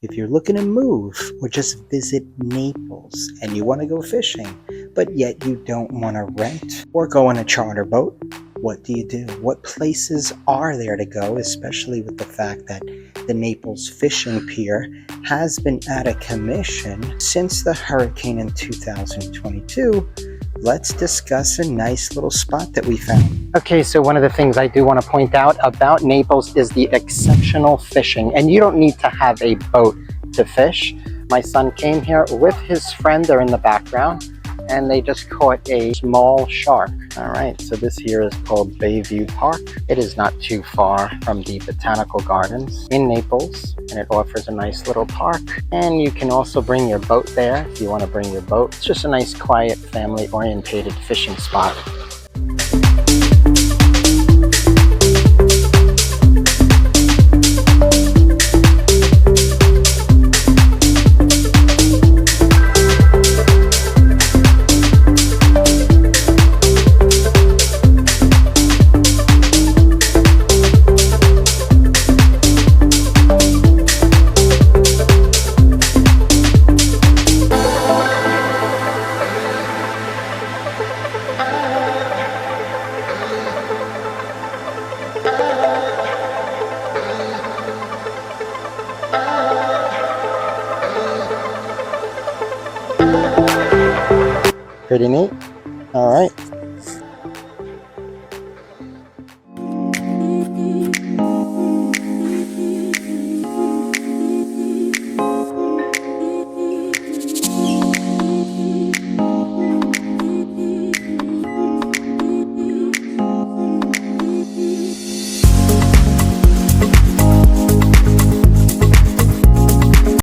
If you're looking to move or just visit Naples and you want to go fishing, but yet you don't want to rent or go on a charter boat, what do you do? What places are there to go, especially with the fact that the Naples fishing pier has been out of commission since the hurricane in 2022? Let's discuss a nice little spot that we found. Okay, so one of the things I do want to point out about Naples is the exceptional fishing, and you don't need to have a boat to fish. My son came here with his friend, they're in the background, and they just caught a small shark. All right, so this here is called Bayview Park. It is not too far from the Botanical Gardens in Naples, and it offers a nice little park. And you can also bring your boat there if you want to bring your boat. It's just a nice, quiet, family-oriented fishing spot. Pretty neat. All right.